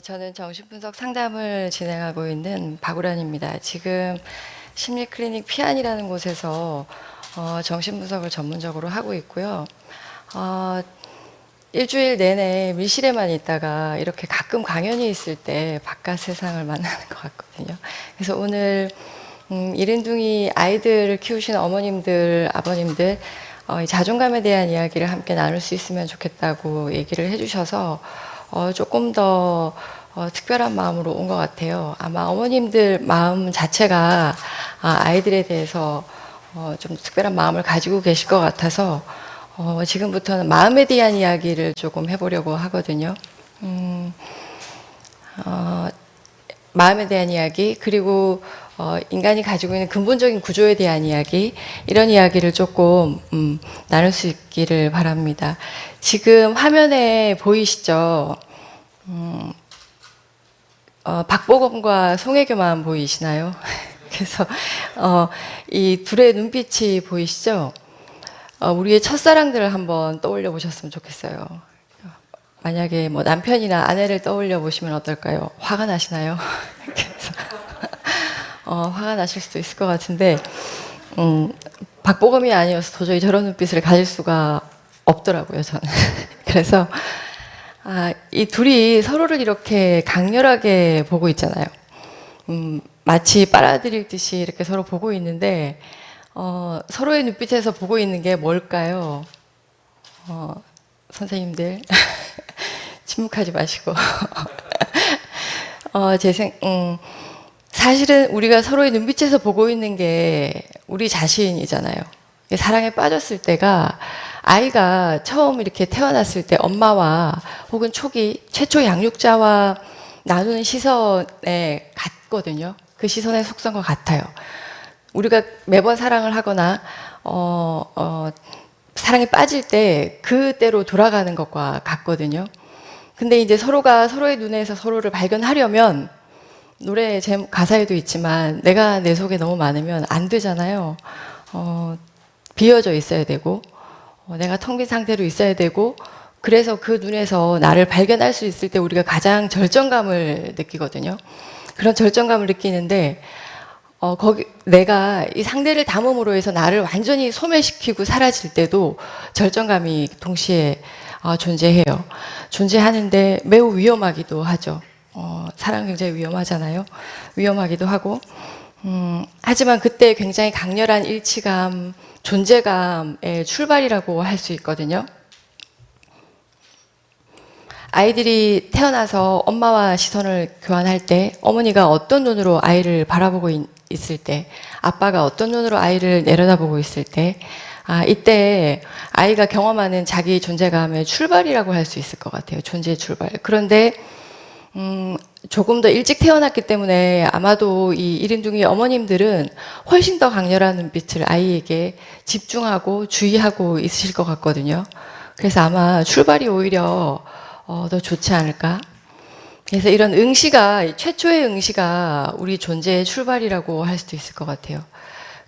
저는 정신분석 상담을 진행하고 있는 박우란입니다. 지금 심리클리닉 피안이라는 곳에서 정신분석을 전문적으로 하고 있고요. 일주일 내내 밀실에만 있다가 이렇게 가끔 강연이 있을 때 바깥 세상을 만나는 것 같거든요. 그래서 오늘 이른둥이 아이들을 키우시는 어머님들, 아버님들 이 자존감에 대한 이야기를 함께 나눌 수 있으면 좋겠다고 얘기를 해주셔서 조금 더 특별한 마음으로 온 것 같아요. 아마 어머님들 마음 자체가 아이들에 대해서 좀 특별한 마음을 가지고 계실 것 같아서 지금부터는 마음에 대한 이야기를 조금 해보려고 하거든요. 마음에 대한 이야기, 그리고 인간이 가지고 있는 근본적인 구조에 대한 이야기, 이런 이야기를 조금 나눌 수 있기를 바랍니다. 지금 화면에 보이시죠? 박보검과 송혜교만 보이시나요? 그래서 이 둘의 눈빛이 보이시죠? 우리의 첫사랑들을 한번 떠올려 보셨으면 좋겠어요. 만약에 뭐 남편이나 아내를 떠올려 보시면 어떨까요? 화가 나시나요? 그래서 화가 나실 수도 있을 것 같은데 박보검이 아니어서 도저히 저런 눈빛을 가질 수가 없더라고요, 저는. 그래서 이 둘이 서로를 이렇게 강렬하게 보고 있잖아요. 마치 빨아들일 듯이 이렇게 서로 보고 있는데 서로의 눈빛에서 보고 있는 게 뭘까요? 선생님들 침묵하지 마시고 사실은 우리가 서로의 눈빛에서 보고 있는 게 우리 자신이잖아요. 사랑에 빠졌을 때가 아이가 처음 이렇게 태어났을 때 엄마와 혹은 초기 최초 양육자와 나누는 시선에 같거든요. 그 시선의 속성과 같아요. 우리가 매번 사랑을 하거나 사랑에 빠질 때 그때로 돌아가는 것과 같거든요. 근데 이제 서로가 서로의 눈에서 서로를 발견하려면 노래 가사에도 있지만 내가 내 속에 너무 많으면 안 되잖아요. 비어져 있어야 되고 내가 텅 빈 상태로 있어야 되고 그래서 그 눈에서 나를 발견할 수 있을 때 우리가 가장 절정감을 느끼거든요. 그런 절정감을 느끼는데 거기 내가 이 상대를 담음으로 해서 나를 완전히 소멸시키고 사라질 때도 절정감이 동시에 존재해요. 존재하는데 매우 위험하기도 하죠. 사랑 굉장히 위험하잖아요. 위험하기도 하고 하지만 그때 굉장히 강렬한 일치감, 존재감의 출발이라고 할 수 있거든요. 아이들이 태어나서 엄마와 시선을 교환할 때 어머니가 어떤 눈으로 아이를 바라보고 있을 때 아빠가 어떤 눈으로 아이를 내려다보고 있을 때 이때 아이가 경험하는 자기 존재감의 출발이라고 할 수 있을 것 같아요. 존재의 출발. 그런데 조금 더 일찍 태어났기 때문에 아마도 이 이른둥이 어머님들은 훨씬 더 강렬한 눈빛을 아이에게 집중하고 주의하고 있으실 것 같거든요. 그래서 아마 출발이 오히려 더 좋지 않을까? 그래서 이런 응시가, 최초의 응시가 우리 존재의 출발이라고 할 수도 있을 것 같아요.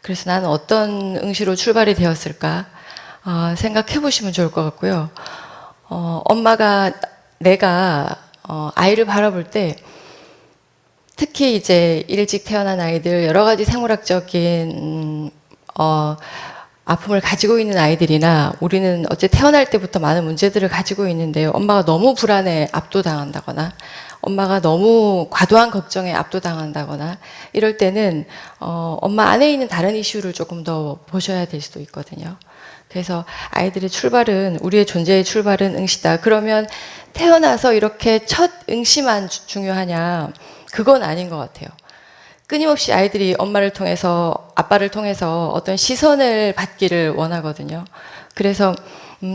그래서 나는 어떤 응시로 출발이 되었을까? 생각해 보시면 좋을 것 같고요. 엄마가, 내가 아이를 바라볼 때 특히 이제 일찍 태어난 아이들, 여러 가지 생물학적인 아픔을 가지고 있는 아이들이나 우리는 어째 태어날 때부터 많은 문제들을 가지고 있는데요. 엄마가 너무 불안에 압도당한다거나 엄마가 너무 과도한 걱정에 압도당한다거나 이럴 때는 엄마 안에 있는 다른 이슈를 조금 더 보셔야 될 수도 있거든요. 그래서 아이들의 출발은, 우리의 존재의 출발은 응시다. 그러면 태어나서 이렇게 첫 응시만 중요하냐? 그건 아닌 것 같아요. 끊임없이 아이들이 엄마를 통해서, 아빠를 통해서 어떤 시선을 받기를 원하거든요. 그래서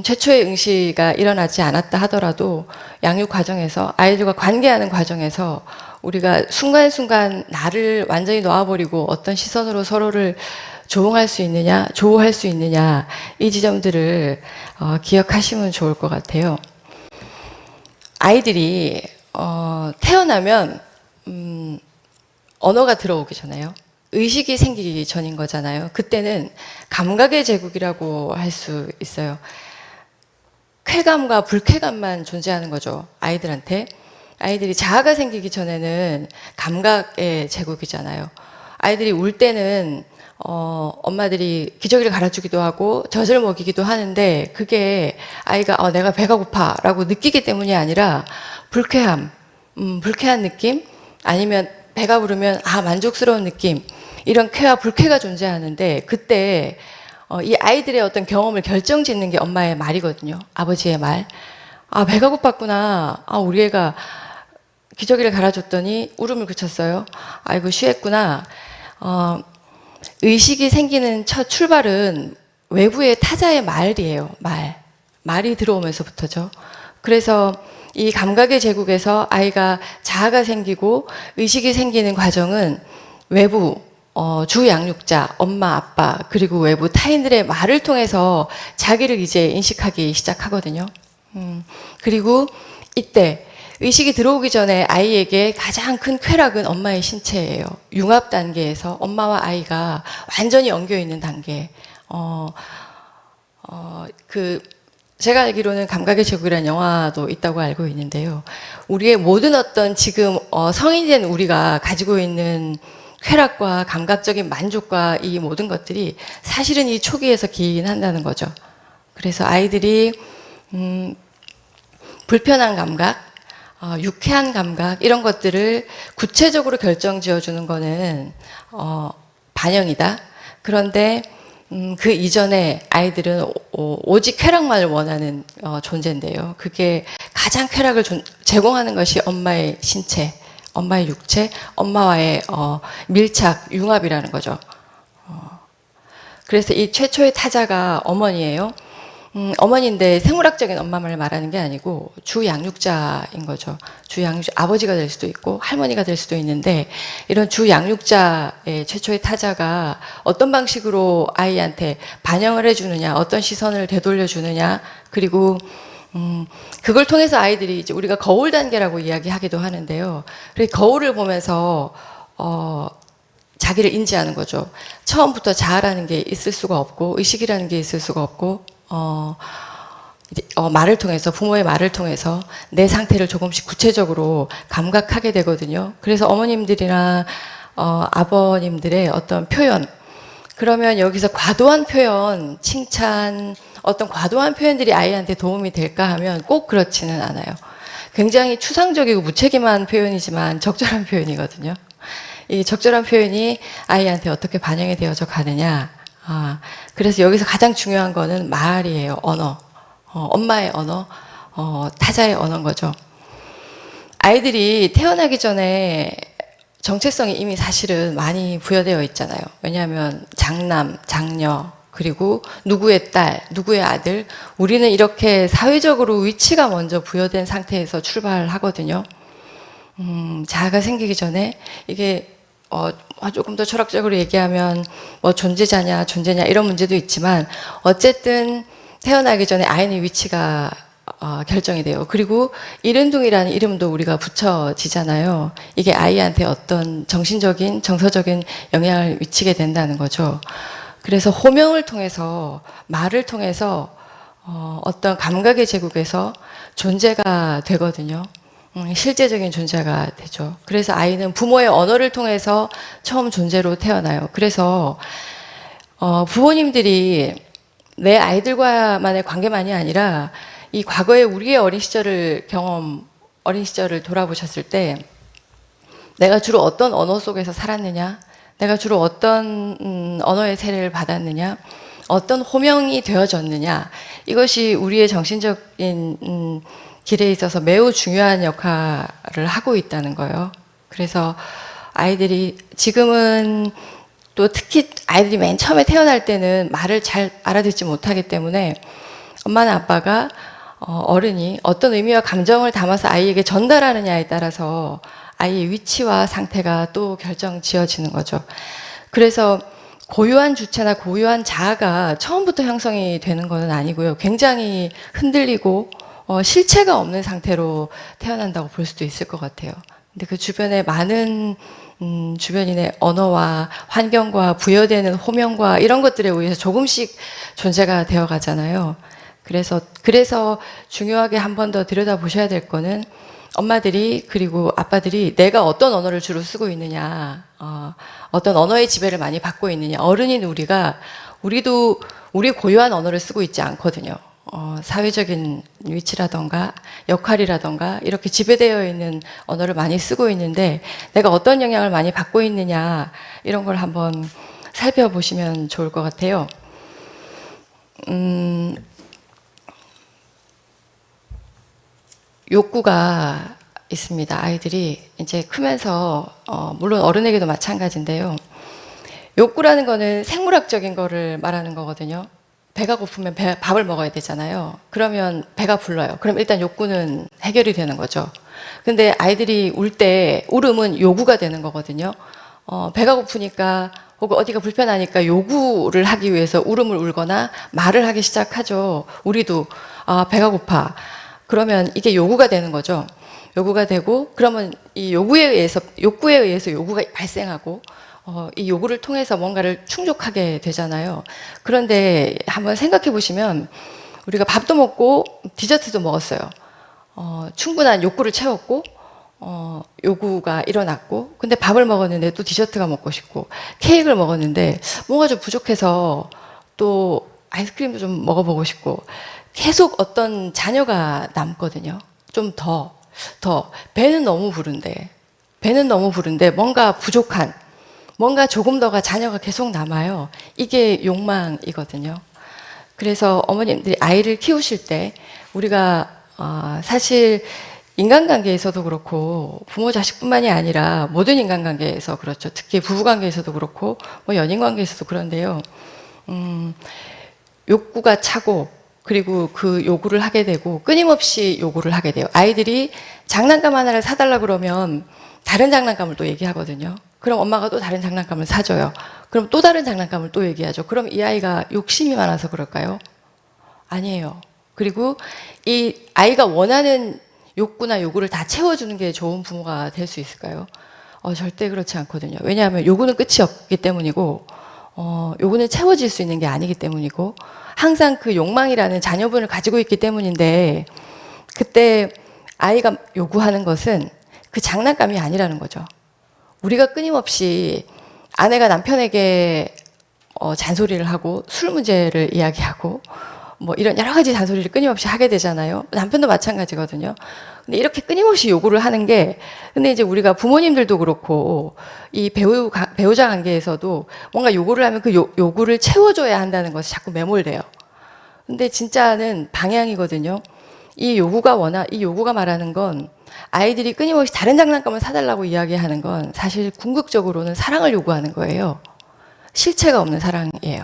최초의 응시가 일어나지 않았다 하더라도 양육 과정에서, 아이들과 관계하는 과정에서 우리가 순간순간 나를 완전히 놓아버리고 어떤 시선으로 서로를 조응할 수 있느냐, 조우할 수 있느냐, 이 지점들을 기억하시면 좋을 것 같아요. 아이들이 태어나면 언어가 들어오기 전에요. 의식이 생기기 전인 거잖아요. 그때는 감각의 제국이라고 할 수 있어요. 쾌감과 불쾌감만 존재하는 거죠. 아이들한테. 아이들이 자아가 생기기 전에는 감각의 제국이잖아요. 아이들이 울 때는 엄마들이 기저귀를 갈아주기도 하고 젖을 먹이기도 하는데 그게 아이가 내가 배가 고파라고 느끼기 때문이 아니라 불쾌함, 불쾌한 느낌 아니면 배가 부르면 만족스러운 느낌 이런 쾌와 불쾌가 존재하는데 그때 이 아이들의 어떤 경험을 결정짓는 게 엄마의 말이거든요. 아버지의 말. 배가 고팠구나. 우리 애가 기저귀를 갈아줬더니 울음을 그쳤어요. 아이고 쉬했구나. 의식이 생기는 첫 출발은 외부의 타자의 말이에요. 말이 들어오면서부터죠. 그래서 이 감각의 제국에서 아이가 자아가 생기고 의식이 생기는 과정은 외부 주 양육자, 엄마, 아빠, 그리고 외부 타인들의 말을 통해서 자기를 이제 인식하기 시작하거든요. 그리고 이때 의식이 들어오기 전에 아이에게 가장 큰 쾌락은 엄마의 신체예요. 융합 단계에서 엄마와 아이가 완전히 엉겨 있는 단계. 제가 알기로는 감각의 제국이라는 영화도 있다고 알고 있는데요. 우리의 모든 어떤 지금 성인이 된 우리가 가지고 있는 쾌락과 감각적인 만족과 이 모든 것들이 사실은 이 초기에서 기인한다는 거죠. 그래서 아이들이 불편한 감각, 유쾌한 감각 이런 것들을 구체적으로 결정지어주는 거는 반영이다. 그런데 그 이전에 아이들은 오직 쾌락만을 원하는 존재인데요. 그게 가장 쾌락을 제공하는 것이 엄마의 신체, 엄마의 육체, 엄마와의 밀착, 융합이라는 거죠. 그래서 이 최초의 타자가 어머니예요. 어머니인데 생물학적인 엄마를 말하는 게 아니고 주 양육자인 거죠. 주 양육자, 아버지가 될 수도 있고 할머니가 될 수도 있는데 이런 주 양육자의 최초의 타자가 어떤 방식으로 아이한테 반영을 해주느냐, 어떤 시선을 되돌려 주느냐, 그리고 그걸 통해서 아이들이 이제 우리가 거울 단계라고 이야기하기도 하는데요. 그래서 거울을 보면서 자기를 인지하는 거죠. 처음부터 자아라는 게 있을 수가 없고 의식이라는 게 있을 수가 없고 말을 통해서 부모의 말을 통해서 내 상태를 조금씩 구체적으로 감각하게 되거든요. 그래서 어머님들이나 아버님들의 어떤 표현 그러면 여기서 과도한 표현, 칭찬 어떤 과도한 표현들이 아이한테 도움이 될까 하면 꼭 그렇지는 않아요. 굉장히 추상적이고 무책임한 표현이지만 적절한 표현이거든요. 이 적절한 표현이 아이한테 어떻게 반영이 되어져 가느냐. 그래서 여기서 가장 중요한 거는 말이에요. 언어. 엄마의 언어, 타자의 언어인 거죠. 아이들이 태어나기 전에 정체성이 이미 사실은 많이 부여되어 있잖아요. 왜냐하면 장남, 장녀, 그리고 누구의 딸, 누구의 아들, 우리는 이렇게 사회적으로 위치가 먼저 부여된 상태에서 출발하거든요. 자아가 생기기 전에 이게 조금 더 철학적으로 얘기하면 존재자냐 존재냐 이런 문제도 있지만 어쨌든 태어나기 전에 아이의 위치가 결정이 돼요. 그리고 이른둥이라는 이름도 우리가 붙여지잖아요. 이게 아이한테 어떤 정신적인 정서적인 영향을 미치게 된다는 거죠. 그래서 호명을 통해서 말을 통해서 어떤 감각의 제국에서 존재가 되거든요. 실제적인 존재가 되죠. 그래서 아이는 부모의 언어를 통해서 처음 존재로 태어나요. 그래서 부모님들이 내 아이들과만의 관계만이 아니라 이 과거의 우리의 어린 시절을 어린 시절을 돌아보셨을 때 내가 주로 어떤 언어 속에서 살았느냐, 내가 주로 어떤 언어의 세례를 받았느냐, 어떤 호명이 되어졌느냐, 이것이 우리의 정신적인 길에 있어서 매우 중요한 역할을 하고 있다는 거예요. 그래서 아이들이 지금은 또 특히 아이들이 맨 처음에 태어날 때는 말을 잘 알아듣지 못하기 때문에 엄마나 아빠가 어른이 어떤 의미와 감정을 담아서 아이에게 전달하느냐에 따라서 아이의 위치와 상태가 또 결정 지어지는 거죠. 그래서 고유한 주체나 고유한 자아가 처음부터 형성이 되는 것은 아니고요. 굉장히 흔들리고 실체가 없는 상태로 태어난다고 볼 수도 있을 것 같아요. 근데 그 주변에 많은 주변인의 언어와 환경과 부여되는 호명과 이런 것들에 의해서 조금씩 존재가 되어 가잖아요. 그래서 중요하게 한 번 더 들여다보셔야 될 거는 엄마들이 그리고 아빠들이 내가 어떤 언어를 주로 쓰고 있느냐, 어떤 언어의 지배를 많이 받고 있느냐. 어른인 우리도 우리 고유한 언어를 쓰고 있지 않거든요. 사회적인 위치라던가 역할이라던가 이렇게 지배되어 있는 언어를 많이 쓰고 있는데 내가 어떤 영향을 많이 받고 있느냐 이런 걸 한번 살펴보시면 좋을 것 같아요. 욕구가 있습니다. 아이들이 이제 크면서 물론 어른에게도 마찬가지인데요. 욕구라는 거는 생물학적인 거를 말하는 거거든요. 배가 고프면 밥을 먹어야 되잖아요. 그러면 배가 불러요. 그럼 일단 욕구는 해결이 되는 거죠. 근데 아이들이 울음은 요구가 되는 거거든요. 배가 고프니까 혹은 어디가 불편하니까 요구를 하기 위해서 울음을 울거나 말을 하기 시작하죠. 우리도 배가 고파. 그러면 이게 요구가 되는 거죠. 요구가 되고 그러면 이 욕구에 의해서 요구가 발생하고 이 요구를 통해서 뭔가를 충족하게 되잖아요. 그런데 한번 생각해 보시면 우리가 밥도 먹고 디저트도 먹었어요. 충분한 욕구를 채웠고 요구가 일어났고 근데 밥을 먹었는데 또 디저트가 먹고 싶고 케이크를 먹었는데 뭔가 좀 부족해서 또 아이스크림도 좀 먹어보고 싶고 계속 어떤 잔여가 남거든요. 좀 더 배는 너무 부른데 뭔가 부족한 뭔가 조금 더가 잔여가 계속 남아요. 이게 욕망이거든요. 그래서 어머님들이 아이를 키우실 때 우리가 사실 인간관계에서도 그렇고 부모 자식뿐만이 아니라 모든 인간관계에서 그렇죠. 특히 부부관계에서도 그렇고 뭐 연인관계에서도 그런데요. 욕구가 차고 그리고 그 요구를 하게 되고 끊임없이 요구를 하게 돼요. 아이들이 장난감 하나를 사달라 그러면 다른 장난감을 또 얘기하거든요. 그럼 엄마가 또 다른 장난감을 사줘요. 그럼 또 다른 장난감을 또 얘기하죠. 그럼 이 아이가 욕심이 많아서 그럴까요? 아니에요. 그리고 이 아이가 원하는 욕구나 요구를 다 채워주는 게 좋은 부모가 될 수 있을까요? 절대 그렇지 않거든요. 왜냐하면 요구는 끝이 없기 때문이고, 요구는 채워질 수 있는 게 아니기 때문이고, 항상 그 욕망이라는 자녀분을 가지고 있기 때문인데, 그때 아이가 요구하는 것은 그 장난감이 아니라는 거죠. 우리가 끊임없이 아내가 남편에게 잔소리를 하고 술 문제를 이야기하고 뭐 이런 여러 가지 잔소리를 끊임없이 하게 되잖아요. 남편도 마찬가지거든요. 근데 이렇게 끊임없이 요구를 하는 게 근데 이제 우리가 부모님들도 그렇고 이 배우자 관계에서도 뭔가 요구를 하면 그 요구를 채워줘야 한다는 것이 자꾸 매몰돼요. 근데 진짜는 방향이거든요. 이 요구가 말하는 건 아이들이 끊임없이 다른 장난감을 사달라고 이야기하는 건 사실 궁극적으로는 사랑을 요구하는 거예요. 실체가 없는 사랑이에요.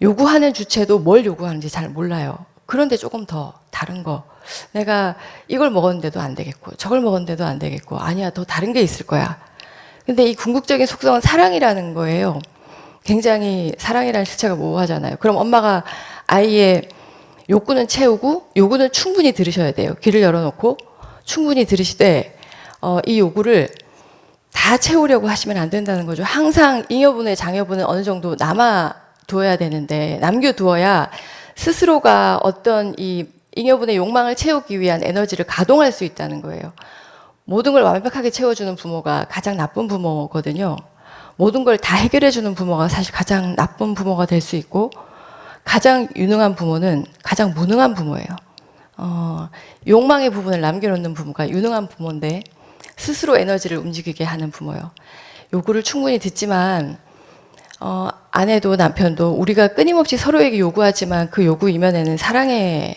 요구하는 주체도 뭘 요구하는지 잘 몰라요. 그런데 조금 더 다른 거. 내가 이걸 먹었는데도 안 되겠고, 저걸 먹었는데도 안 되겠고, 아니야, 더 다른 게 있을 거야. 근데 이 궁극적인 속성은 사랑이라는 거예요. 굉장히 사랑이라는 실체가 모호하잖아요. 그럼 엄마가 아이의 욕구는 채우고, 요구는 충분히 들으셔야 돼요. 귀를 열어놓고, 충분히 들으시되, 이 요구를 다 채우려고 하시면 안 된다는 거죠. 항상 잉여분의 장여분은 어느 정도 남겨두어야 되는데 남겨두어야 스스로가 어떤 이 잉여분의 욕망을 채우기 위한 에너지를 가동할 수 있다는 거예요. 모든 걸 완벽하게 채워주는 부모가 가장 나쁜 부모거든요. 모든 걸 다 해결해주는 부모가 사실 가장 나쁜 부모가 될 수 있고 가장 유능한 부모는 가장 무능한 부모예요. 욕망의 부분을 남겨놓는 부모가 유능한 부모인데 스스로 에너지를 움직이게 하는 부모요. 요구를 충분히 듣지만 아내도 남편도 우리가 끊임없이 서로에게 요구하지만 그 요구 이면에는 사랑의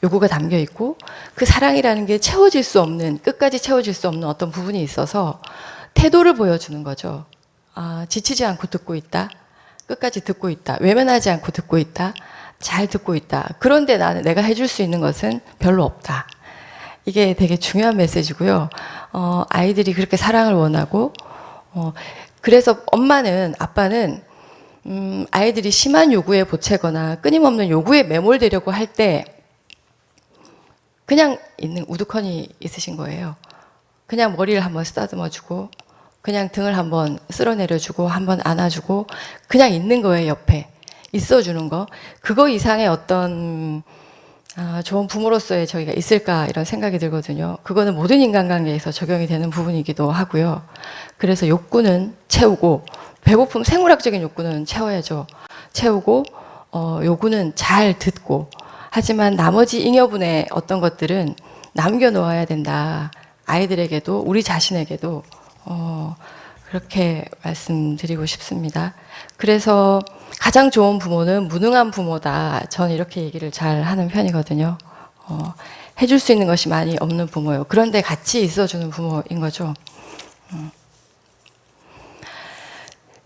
요구가 담겨 있고 그 사랑이라는 게 채워질 수 없는 끝까지 채워질 수 없는 어떤 부분이 있어서 태도를 보여주는 거죠. 지치지 않고 듣고 있다. 끝까지 듣고 있다. 외면하지 않고 듣고 있다. 잘 듣고 있다. 그런데 내가 해줄 수 있는 것은 별로 없다. 이게 되게 중요한 메시지고요. 아이들이 그렇게 사랑을 원하고, 그래서 아빠는, 아이들이 심한 요구에 보채거나 끊임없는 요구에 매몰되려고 할 때, 그냥 있는 우두커니 있으신 거예요. 그냥 머리를 한번 쓰다듬어주고, 그냥 등을 한번 쓸어내려주고, 한번 안아주고, 그냥 있는 거예요, 옆에. 있어주는 거. 그거 이상의 어떤 좋은 부모로서의 저희가 있을까 이런 생각이 들거든요. 그거는 모든 인간관계에서 적용이 되는 부분이기도 하고요. 그래서 욕구는 채우고 배고픔, 생물학적인 욕구는 채워야죠. 채우고 요구는 잘 듣고 하지만 나머지 잉여분의 어떤 것들은 남겨놓아야 된다. 아이들에게도 우리 자신에게도 그렇게 말씀드리고 싶습니다. 그래서 가장 좋은 부모는 무능한 부모다. 전 이렇게 얘기를 잘 하는 편이거든요. 해줄 수 있는 것이 많이 없는 부모요. 그런데 같이 있어주는 부모인 거죠.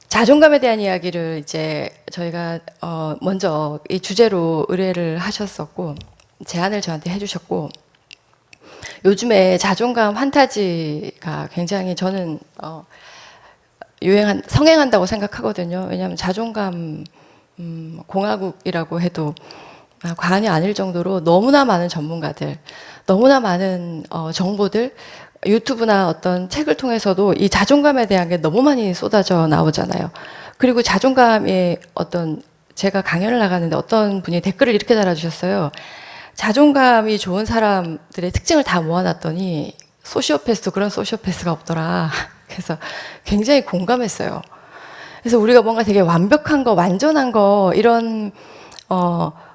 자존감에 대한 이야기를 이제 저희가 먼저 이 주제로 의뢰를 하셨었고 제안을 저한테 해주셨고 요즘에 자존감 환타지가 굉장히 저는 성행한다고 생각하거든요. 왜냐하면 자존감 공화국이라고 해도 과언이 아닐 정도로 너무나 많은 전문가들, 너무나 많은 정보들, 유튜브나 어떤 책을 통해서도 이 자존감에 대한 게 너무 많이 쏟아져 나오잖아요. 그리고 자존감에 제가 강연을 나가는데 어떤 분이 댓글을 이렇게 달아주셨어요. 자존감이 좋은 사람들의 특징을 다 모아놨더니 소시오패스도 그런 소시오패스가 없더라. 그래서 굉장히 공감했어요. 그래서 우리가 뭔가 되게 완벽한 거, 완전한 거 이런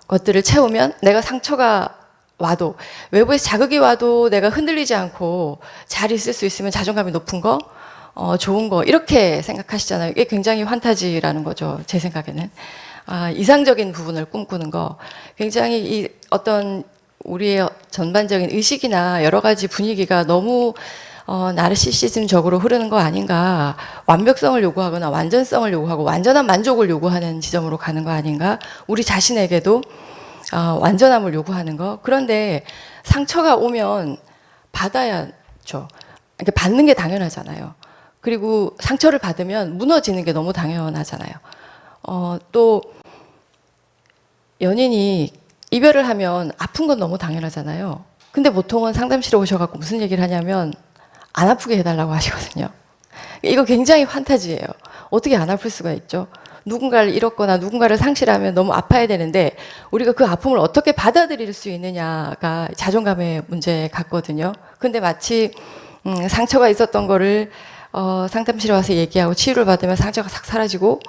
것들을 채우면 내가 상처가 와도 외부에서 자극이 와도 내가 흔들리지 않고 잘 있을 수 있으면 자존감이 높은 거, 좋은 거 이렇게 생각하시잖아요. 이게 굉장히 환타지라는 거죠. 제 생각에는. 이상적인 부분을 꿈꾸는 거. 굉장히 이 어떤 우리의 전반적인 의식이나 여러 가지 분위기가 너무 나르시시즘적으로 흐르는 거 아닌가. 완벽성을 요구하거나 완전성을 요구하고 완전한 만족을 요구하는 지점으로 가는 거 아닌가. 우리 자신에게도 완전함을 요구하는 거. 그런데 상처가 오면 받아야죠. 이렇게 받는 게 당연하잖아요. 그리고 상처를 받으면 무너지는 게 너무 당연하잖아요. 또 연인이 이별을 하면 아픈 건 너무 당연하잖아요. 근데 보통은 상담실에 오셔갖고 무슨 얘기를 하냐면 안 아프게 해달라고 하시거든요. 이거 굉장히 환타지예요. 어떻게 안 아플 수가 있죠? 누군가를 잃었거나 누군가를 상실하면 너무 아파야 되는데 우리가 그 아픔을 어떻게 받아들일 수 있느냐가 자존감의 문제 같거든요. 근데 마치 상처가 있었던 거를 상담실에 와서 얘기하고 치유를 받으면 상처가 싹 사라지고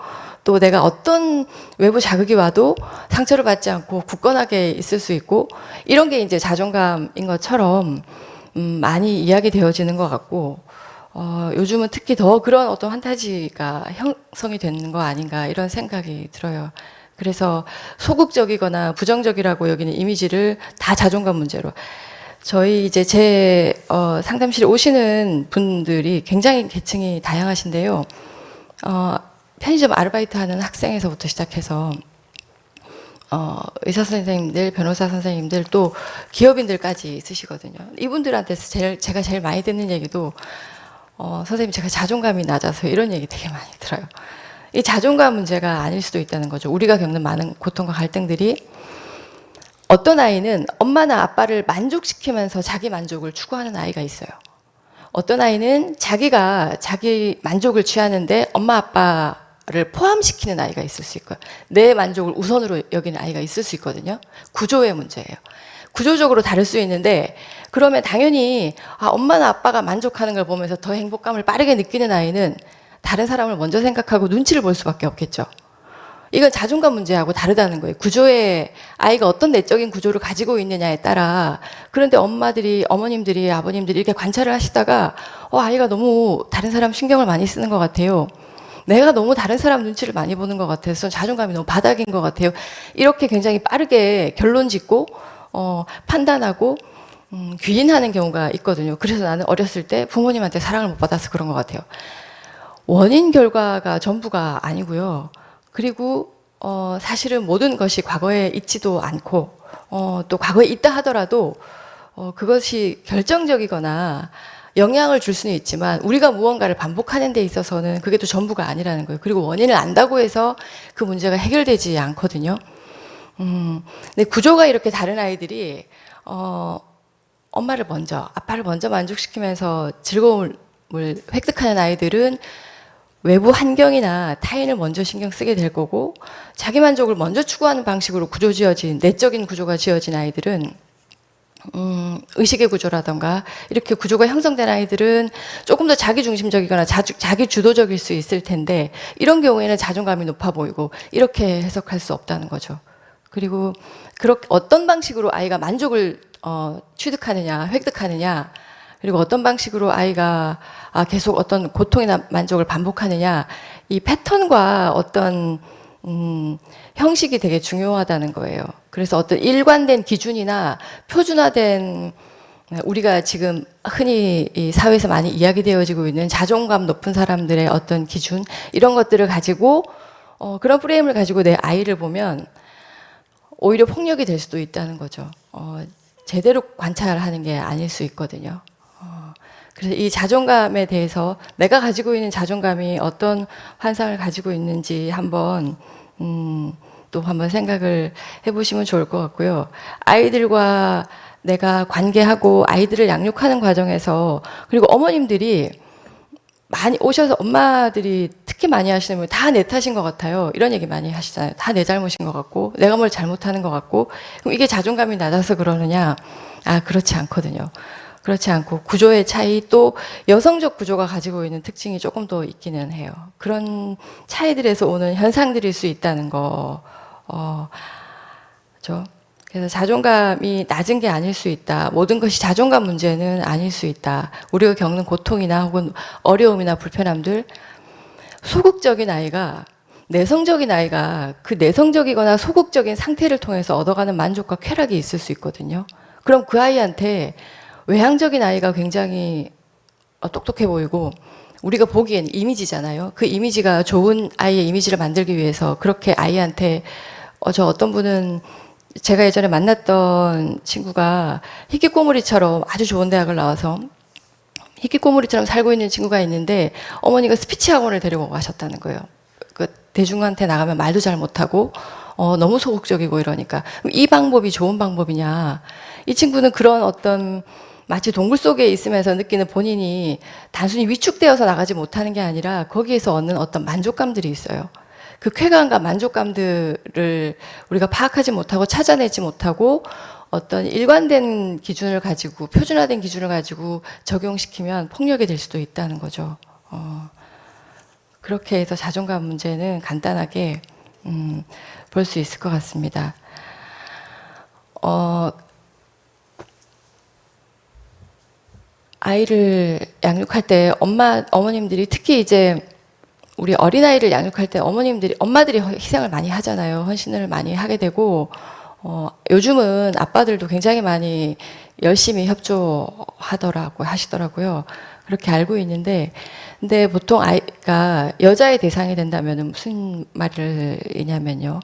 또 내가 어떤 외부 자극이 와도 상처를 받지 않고 굳건하게 있을 수 있고 이런 게 이제 자존감인 것처럼 많이 이야기되어지는 것 같고 요즘은 특히 더 그런 어떤 환타지가 형성이 되는 거 아닌가 이런 생각이 들어요. 그래서 소극적이거나 부정적이라고 여기는 이미지를 다 자존감 문제로. 저희 이제 제 상담실에 오시는 분들이 굉장히 계층이 다양하신데요. 편의점 아르바이트 하는 학생에서부터 시작해서 의사 선생님들, 변호사 선생님들, 또 기업인들까지 있으시거든요. 이분들한테서 제가 제일 많이 듣는 얘기도 선생님 제가 자존감이 낮아서 이런 얘기 되게 많이 들어요. 이 자존감 문제가 아닐 수도 있다는 거죠. 우리가 겪는 많은 고통과 갈등들이 어떤 아이는 엄마나 아빠를 만족시키면서 자기 만족을 추구하는 아이가 있어요. 어떤 아이는 자기가 자기 만족을 취하는데 엄마 아빠를 포함시키는 아이가 있을 수 있고요. 내 만족을 우선으로 여기는 아이가 있을 수 있거든요. 구조의 문제예요. 구조적으로 다를 수 있는데 그러면 당연히 엄마나 아빠가 만족하는 걸 보면서 더 행복감을 빠르게 느끼는 아이는 다른 사람을 먼저 생각하고 눈치를 볼 수밖에 없겠죠. 이건 자존감 문제하고 다르다는 거예요. 구조의 아이가 어떤 내적인 구조를 가지고 있느냐에 따라. 그런데 어머님들이, 아버님들이 이렇게 관찰을 하시다가 아이가 너무 다른 사람 신경을 많이 쓰는 것 같아요. 내가 너무 다른 사람 눈치를 많이 보는 것 같아서 자존감이 너무 바닥인 것 같아요. 이렇게 굉장히 빠르게 결론 짓고 판단하고 귀인하는 경우가 있거든요. 그래서 나는 어렸을 때 부모님한테 사랑을 못 받아서 그런 것 같아요. 원인 결과가 전부가 아니고요. 그리고 사실은 모든 것이 과거에 있지도 않고 또 과거에 있다 하더라도 그것이 결정적이거나 영향을 줄 수는 있지만 우리가 무언가를 반복하는 데 있어서는 그게 또 전부가 아니라는 거예요. 그리고 원인을 안다고 해서 그 문제가 해결되지 않거든요. 근데 구조가 이렇게 다른 아이들이 엄마를 먼저, 아빠를 먼저 만족시키면서 즐거움을 획득하는 아이들은 외부 환경이나 타인을 먼저 신경 쓰게 될 거고, 자기 만족을 먼저 추구하는 방식으로 내적인 구조가 지어진 아이들은 의식의 구조라던가 이렇게 구조가 형성된 아이들은 조금 더 자기중심적이거나 자기 주도적일 수 있을 텐데, 이런 경우에는 자존감이 높아 보이고 이렇게 해석할 수 없다는 거죠. 그리고 그렇게 어떤 방식으로 아이가 만족을 취득하느냐, 획득하느냐, 그리고 어떤 방식으로 아이가 계속 어떤 고통이나 만족을 반복하느냐, 이 패턴과 어떤 형식이 되게 중요하다는 거예요. 그래서 어떤 일관된 기준이나 표준화된, 우리가 지금 흔히 이 사회에서 많이 이야기되어지고 있는 자존감 높은 사람들의 어떤 기준, 이런 것들을 가지고 그런 프레임을 가지고 내 아이를 보면 오히려 폭력이 될 수도 있다는 거죠. 제대로 관찰하는 게 아닐 수 있거든요. 그래서 이 자존감에 대해서 내가 가지고 있는 자존감이 어떤 환상을 가지고 있는지 한번 또 한번 생각을 해보시면 좋을 것 같고요. 아이들과 내가 관계하고 아이들을 양육하는 과정에서, 그리고 어머님들이 많이 오셔서, 엄마들이 특히 많이 하시는 분, 다 내 탓인 것 같아요. 이런 얘기 많이 하시잖아요. 다 내 잘못인 것 같고, 내가 뭘 잘못하는 것 같고. 그럼 이게 자존감이 낮아서 그러느냐? 그렇지 않거든요. 그렇지 않고, 구조의 차이, 또 여성적 구조가 가지고 있는 특징이 조금 더 있기는 해요. 그런 차이들에서 오는 현상들일 수 있다는 거, 그렇죠? 그래서 자존감이 낮은 게 아닐 수 있다. 모든 것이 자존감 문제는 아닐 수 있다. 우리가 겪는 고통이나 혹은 어려움이나 불편함들, 소극적인 아이가, 내성적인 아이가 그 내성적이거나 소극적인 상태를 통해서 얻어가는 만족과 쾌락이 있을 수 있거든요. 그럼 그 아이한테 외향적인 아이가 굉장히 똑똑해 보이고, 우리가 보기엔 이미지잖아요. 그 이미지가 좋은 아이의 이미지를 만들기 위해서 그렇게 아이한테, 저 어떤 분은, 제가 예전에 만났던 친구가 희귀꼬물이처럼 아주 좋은 대학을 나와서 희귀꼬물이처럼 살고 있는 친구가 있는데, 어머니가 스피치 학원을 데리고 가셨다는 거예요. 그 대중한테 나가면 말도 잘 못하고 너무 소극적이고 이러니까, 이 방법이 좋은 방법이냐. 이 친구는 그런 어떤 마치 동굴 속에 있으면서 느끼는 본인이 단순히 위축되어서 나가지 못하는 게 아니라 거기에서 얻는 어떤 만족감들이 있어요. 그 쾌감과 만족감들을 우리가 파악하지 못하고 찾아내지 못하고 어떤 일관된 기준을 가지고, 표준화된 기준을 가지고 적용시키면 폭력이 될 수도 있다는 거죠. 그렇게 해서 자존감 문제는 간단하게 볼 수 있을 것 같습니다. 아이를 양육할 때 어머님들이 특히 이제 우리 어린아이를 양육할 때 엄마들이 희생을 많이 하잖아요. 헌신을 많이 하게 되고, 요즘은 아빠들도 굉장히 많이 열심히 하시더라고요. 그렇게 알고 있는데, 근데 보통 아이가 여자의 대상이 된다면 무슨 말이냐면요.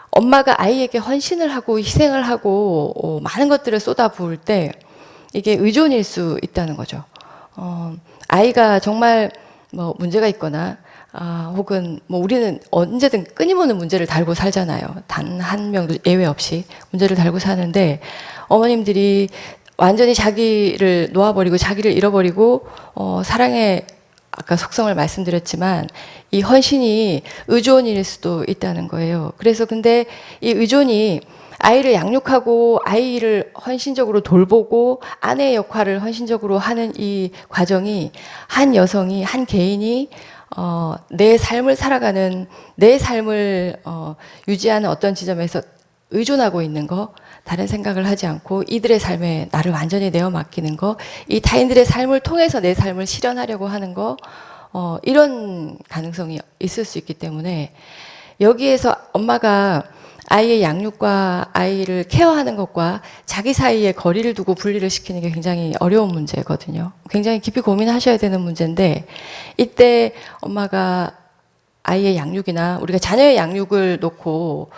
엄마가 아이에게 헌신을 하고 희생을 하고 많은 것들을 쏟아부을 때 이게 의존일 수 있다는 거죠. 아이가 정말 뭐 문제가 있거나, 혹은 뭐 우리는 언제든 끊임없는 문제를 달고 살잖아요. 단 한 명도 예외 없이 문제를 달고 사는데, 어머님들이 완전히 자기를 놓아버리고 자기를 잃어버리고 사랑의, 아까 속성을 말씀드렸지만 이 헌신이 의존일 수도 있다는 거예요. 그래서 근데 이 의존이, 아이를 양육하고 아이를 헌신적으로 돌보고 아내의 역할을 헌신적으로 하는 이 과정이, 한 여성이, 한 개인이 내 삶을 살아가는, 내 삶을 유지하는 어떤 지점에서 의존하고 있는 거, 다른 생각을 하지 않고 이들의 삶에 나를 완전히 내어 맡기는 거, 이 타인들의 삶을 통해서 내 삶을 실현하려고 하는 거, 이런 가능성이 있을 수 있기 때문에, 여기에서 엄마가 아이의 양육과 아이를 케어하는 것과 자기 사이에 거리를 두고 분리를 시키는 게 굉장히 어려운 문제거든요. 굉장히 깊이 고민하셔야 되는 문제인데, 이때 엄마가 아이의 양육이나 우리가 자녀의 양육을 놓고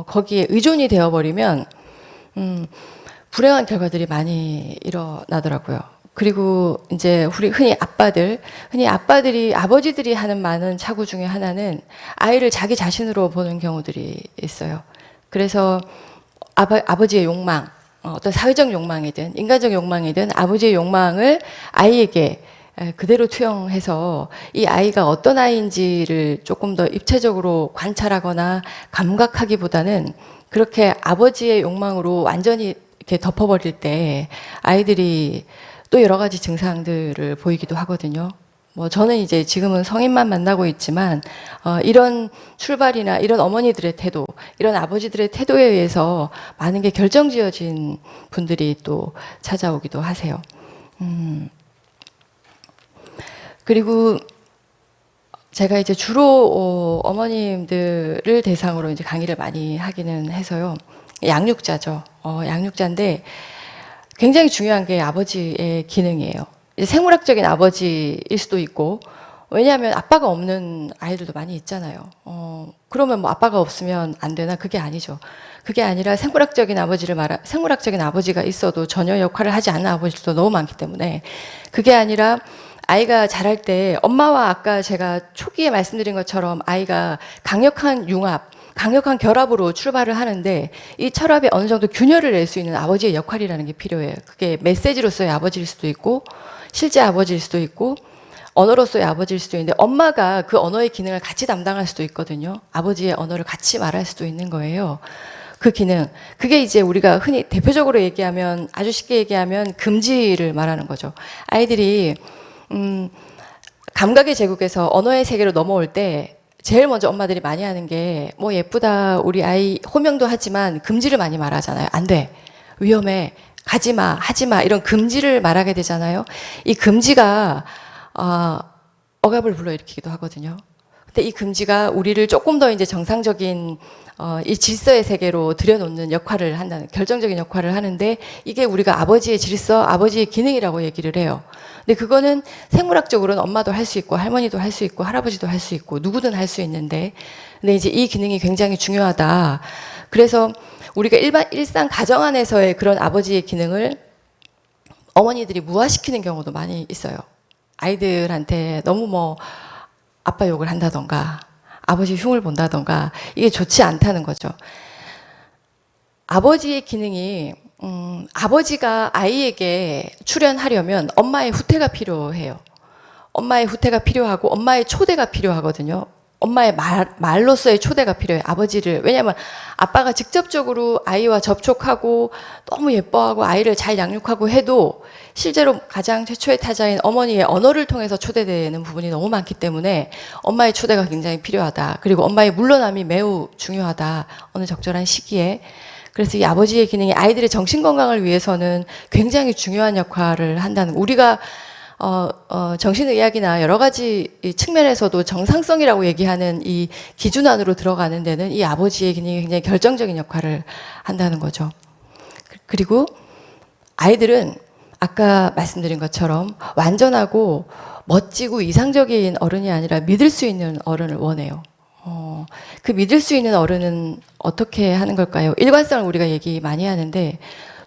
거기에 의존이 되어버리면 불행한 결과들이 많이 일어나더라고요. 그리고 이제 우리 흔히 아버지들이 하는 많은 착오 중에 하나는 아이를 자기 자신으로 보는 경우들이 있어요. 그래서 아버지의 욕망, 어떤 사회적 욕망이든 인간적 욕망이든 아버지의 욕망을 아이에게 그대로 투영해서 이 아이가 어떤 아이인지를 조금 더 입체적으로 관찰하거나 감각하기보다는 그렇게 아버지의 욕망으로 완전히 이렇게 덮어버릴 때 아이들이 또 여러 가지 증상들을 보이기도 하거든요. 뭐 저는 이제 지금은 성인만 만나고 있지만 이런 출발이나 이런 어머니들의 태도, 이런 아버지들의 태도에 의해서 많은 게 결정지어진 분들이 또 찾아오기도 하세요. 그리고 제가 이제 주로 어머님들을 대상으로 이제 강의를 많이 하기는 해서요. 양육자죠. 양육자인데 굉장히 중요한 게 아버지의 기능이에요. 이제 생물학적인 아버지일 수도 있고, 왜냐하면 아빠가 없는 아이들도 많이 있잖아요. 그러면 뭐 아빠가 없으면 안 되나? 그게 아니죠. 그게 아니라 생물학적인 아버지가 있어도 전혀 역할을 하지 않는 아버지들도 너무 많기 때문에 그게 아니라 아이가 자랄 때 엄마와 아까 제가 초기에 말씀드린 것처럼 아이가 강력한 융합, 강력한 결합으로 출발을 하는데 이 철합에 어느 정도 균열을 낼 수 있는 아버지의 역할이라는 게 필요해요. 그게 메시지로서의 아버지일 수도 있고 실제 아버지일 수도 있고 언어로서의 아버지일 수도 있는데 엄마가 그 언어의 기능을 같이 담당할 수도 있거든요. 아버지의 언어를 같이 말할 수도 있는 거예요. 그 기능. 그게 이제 우리가 흔히 대표적으로 얘기하면 아주 쉽게 얘기하면 금지를 말하는 거죠. 아이들이 감각의 제국에서 언어의 세계로 넘어올 때 제일 먼저 엄마들이 많이 하는 게 뭐 예쁘다 우리 아이 호명도 하지만 금지를 많이 말하잖아요. 안 돼. 위험해. 가지마. 하지마. 이런 금지를 말하게 되잖아요. 이 금지가 억압을 불러일으키기도 하거든요. 근데 이 금지가 우리를 조금 더 이제 정상적인 이 질서의 세계로 들여놓는 역할을 한다는 결정적인 역할을 하는데 이게 우리가 아버지의 질서, 아버지의 기능이라고 얘기를 해요. 근데 그거는 생물학적으로는 엄마도 할 수 있고 할머니도 할 수 있고 할아버지도 할 수 있고 누구든 할 수 있는데 근데 이제 이 기능이 굉장히 중요하다. 그래서 우리가 일상 가정 안에서의 그런 아버지의 기능을 어머니들이 무화시키는 경우도 많이 있어요. 아이들한테 너무 뭐 아빠 욕을 한다던가 아버지 흉을 본다던가 이게 좋지 않다는 거죠. 아버지의 기능이 아버지가 아이에게 출연하려면 엄마의 후퇴가 필요해요. 엄마의 후퇴가 필요하고 엄마의 초대가 필요하거든요. 엄마의 말로서의 초대가 필요해요. 아버지를. 왜냐하면 아빠가 직접적으로 아이와 접촉하고 너무 예뻐하고 아이를 잘 양육하고 해도 실제로 가장 최초의 타자인 어머니의 언어를 통해서 초대되는 부분이 너무 많기 때문에 엄마의 초대가 굉장히 필요하다. 그리고 엄마의 물러남이 매우 중요하다. 어느 적절한 시기에. 그래서 이 아버지의 기능이 아이들의 정신 건강을 위해서는 굉장히 중요한 역할을 한다는 우리가 정신의학이나 여러 가지 측면에서도 정상성이라고 얘기하는 이 기준 안으로 들어가는 데는 이 아버지의 기능이 굉장히 결정적인 역할을 한다는 거죠. 그리고 아이들은 아까 말씀드린 것처럼 완전하고 멋지고 이상적인 어른이 아니라 믿을 수 있는 어른을 원해요. 그 믿을 수 있는 어른은 어떻게 하는 걸까요? 일관성을 우리가 얘기 많이 하는데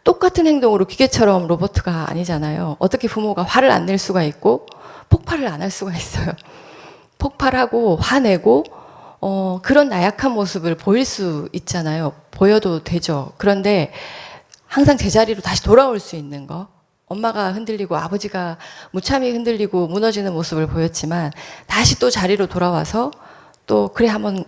똑같은 행동으로 기계처럼 로봇가 아니잖아요. 어떻게 부모가 화를 안 낼 수가 있고 폭발을 안 할 수가 있어요. 폭발하고 화내고 그런 나약한 모습을 보일 수 있잖아요. 보여도 되죠. 그런데 항상 제자리로 다시 돌아올 수 있는 거. 엄마가 흔들리고 아버지가 무참히 흔들리고 무너지는 모습을 보였지만 다시 또 자리로 돌아와서 또 그래 한번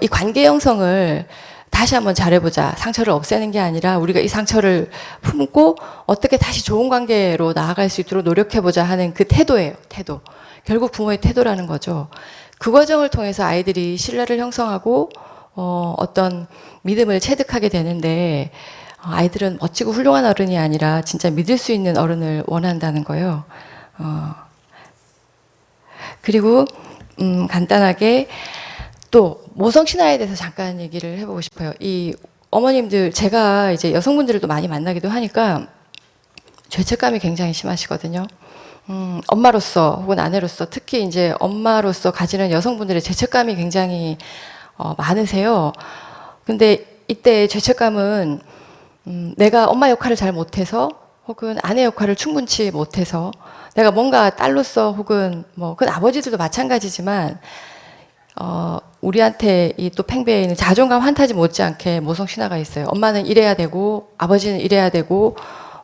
이 관계 형성을 다시 한번 잘해보자. 상처를 없애는 게 아니라 우리가 이 상처를 품고 어떻게 다시 좋은 관계로 나아갈 수 있도록 노력해보자 하는 그 태도예요. 태도. 결국 부모의 태도라는 거죠. 그 과정을 통해서 아이들이 신뢰를 형성하고 어떤 믿음을 체득하게 되는데 아이들은 멋지고 훌륭한 어른이 아니라 진짜 믿을 수 있는 어른을 원한다는 거예요. 그리고 간단하게 또 모성 신화에 대해서 잠깐 얘기를 해보고 싶어요. 이 어머님들 제가 이제 여성분들도 많이 만나기도 하니까 죄책감이 굉장히 심하시거든요. 엄마로서 혹은 아내로서 특히 이제 엄마로서 가지는 여성분들의 죄책감이 굉장히 많으세요. 근데 이때 죄책감은 내가 엄마 역할을 잘 못해서 혹은 아내 역할을 충분치 못해서 내가 뭔가 딸로서 혹은 뭐 그건 아버지들도 마찬가지지만 우리한테 이 또 팽배해 있는 자존감 환타지 못지않게 모성 신화가 있어요. 엄마는 이래야 되고 아버지는 이래야 되고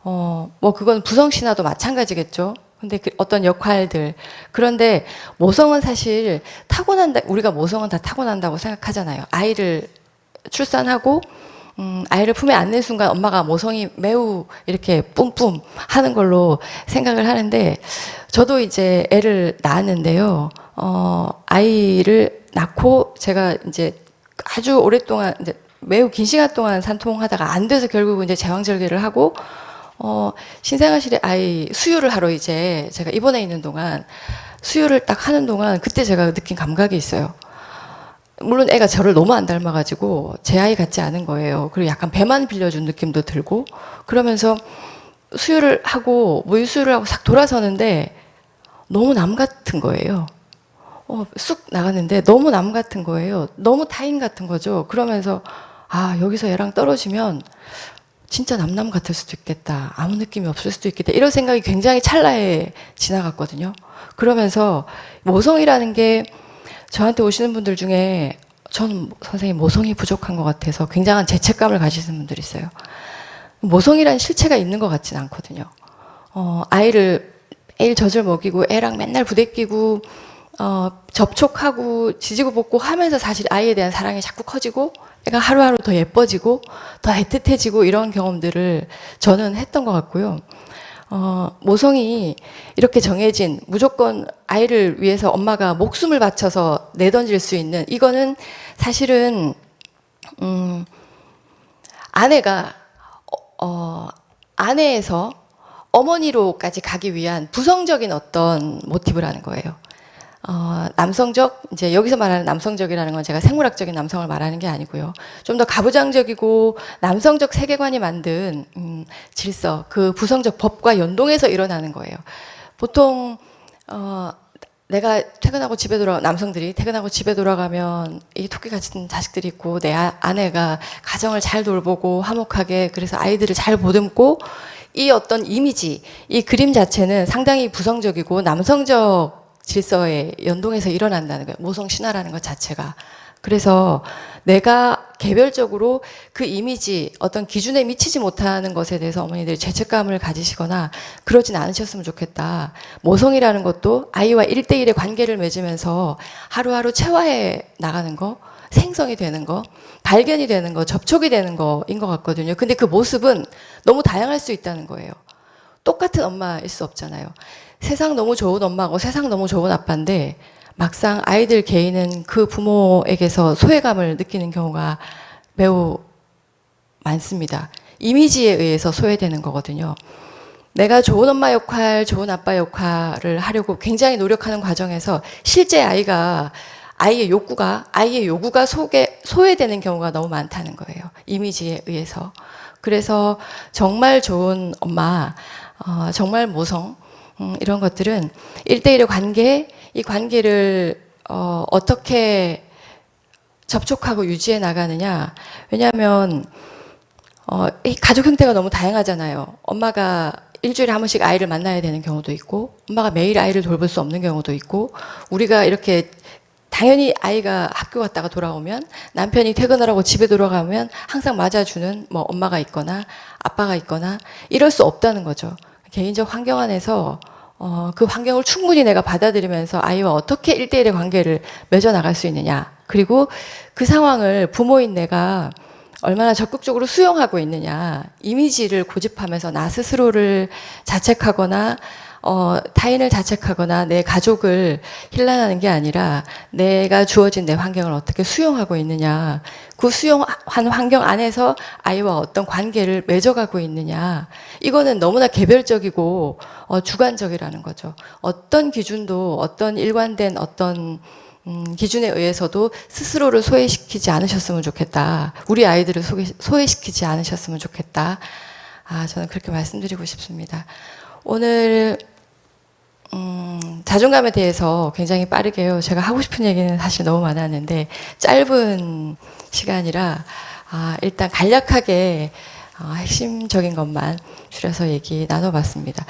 뭐 그건 부성 신화도 마찬가지겠죠. 근데 그 어떤 역할들. 그런데 모성은 사실 타고난다, 우리가 모성은 다 타고난다고 생각하잖아요. 아이를 출산하고, 아이를 품에 안는 순간 엄마가 모성이 매우 이렇게 뿜뿜 하는 걸로 생각을 하는데, 저도 이제 애를 낳았는데요. 아이를 낳고 제가 이제 아주 오랫동안, 이제 매우 긴 시간 동안 산통하다가 안 돼서 결국 이제 제왕절개를 하고, 신생아실에 아이 수유를 하러 이제 제가 입원해 있는 동안 수유를 딱 하는 동안 그때 제가 느낀 감각이 있어요. 물론 애가 저를 너무 안 닮아가지고 제 아이 같지 않은 거예요. 그리고 약간 배만 빌려준 느낌도 들고 그러면서 수유를 하고 모유 수유를 하고 싹 돌아서는데 너무 남 같은 거예요. 쑥 나갔는데 너무 남 같은 거예요. 너무 타인 같은 거죠. 그러면서 아 여기서 얘랑 떨어지면 진짜 남남 같을 수도 있겠다. 아무 느낌이 없을 수도 있겠다. 이런 생각이 굉장히 찰나에 지나갔거든요. 그러면서 모성이라는 게 저한테 오시는 분들 중에 저는 선생님 모성이 부족한 것 같아서 굉장한 죄책감을 가지시는 분들이 있어요. 모성이라는 실체가 있는 것 같지는 않거든요. 아이를 매일 젖을 먹이고 애랑 맨날 부대끼고 접촉하고 지지고 볶고 하면서 사실 아이에 대한 사랑이 자꾸 커지고 애가 하루하루 더 예뻐지고 더 애틋해지고 이런 경험들을 저는 했던 것 같고요. 모성이 이렇게 정해진 무조건 아이를 위해서 엄마가 목숨을 바쳐서 내던질 수 있는 이거는 사실은 아내가 아내에서 어머니로까지 가기 위한 부성적인 어떤 모티브라는 거예요. 남성적, 이제 여기서 말하는 남성적이라는 건 제가 생물학적인 남성을 말하는 게 아니고요. 좀 더 가부장적이고 남성적 세계관이 만든 질서, 그 부성적 법과 연동해서 일어나는 거예요. 보통 내가 퇴근하고 집에 남성들이 퇴근하고 집에 돌아가면 이 토끼 같은 자식들이 있고 내 아내가 가정을 잘 돌보고 화목하게 그래서 아이들을 잘 보듬고 이 어떤 이미지, 이 그림 자체는 상당히 부성적이고 남성적 질서에 연동해서 일어난다는 거예요. 모성 신화라는 것 자체가. 그래서 내가 개별적으로 그 이미지, 어떤 기준에 미치지 못하는 것에 대해서 어머니들이 죄책감을 가지시거나 그러진 않으셨으면 좋겠다. 모성이라는 것도 아이와 1대1의 관계를 맺으면서 하루하루 체화해 나가는 거, 생성이 되는 거, 발견이 되는 거, 접촉이 되는 거인 것 같거든요. 근데 그 모습은 너무 다양할 수 있다는 거예요. 똑같은 엄마일 수 없잖아요. 세상 너무 좋은 엄마고 세상 너무 좋은 아빠인데 막상 아이들 개인은 그 부모에게서 소외감을 느끼는 경우가 매우 많습니다. 이미지에 의해서 소외되는 거거든요. 내가 좋은 엄마 역할, 좋은 아빠 역할을 하려고 굉장히 노력하는 과정에서 실제 아이의 요구가 소외되는 경우가 너무 많다는 거예요. 이미지에 의해서. 그래서 정말 좋은 엄마, 정말 모성, 이런 것들은 1대1의 관계, 이 관계를 어떻게 접촉하고 유지해 나가느냐. 왜냐하면 이 가족 형태가 너무 다양하잖아요. 엄마가 일주일에 한 번씩 아이를 만나야 되는 경우도 있고 엄마가 매일 아이를 돌볼 수 없는 경우도 있고 우리가 이렇게 당연히 아이가 학교 갔다가 돌아오면 남편이 퇴근을 하고 집에 돌아가면 항상 맞아주는 뭐 엄마가 있거나 아빠가 있거나 이럴 수 없다는 거죠. 개인적 환경 안에서 그 환경을 충분히 내가 받아들이면서 아이와 어떻게 1대1의 관계를 맺어 나갈 수 있느냐. 그리고 그 상황을 부모인 내가 얼마나 적극적으로 수용하고 있느냐. 이미지를 고집하면서 나 스스로를 자책하거나 타인을 자책하거나 내 가족을 힐난하는 게 아니라 내가 주어진 내 환경을 어떻게 수용하고 있느냐. 그 수용한 환경 안에서 아이와 어떤 관계를 맺어가고 있느냐. 이거는 너무나 개별적이고 주관적이라는 거죠. 어떤 기준도 어떤 일관된 어떤 기준에 의해서도 스스로를 소외시키지 않으셨으면 좋겠다. 우리 아이들을 소외시키지 않으셨으면 좋겠다. 저는 그렇게 말씀드리고 싶습니다. 오늘 자존감에 대해서 굉장히 빠르게요. 제가 하고 싶은 얘기는 사실 너무 많았는데 짧은 시간이라 일단 간략하게 핵심적인 것만 줄여서 얘기 나눠봤습니다.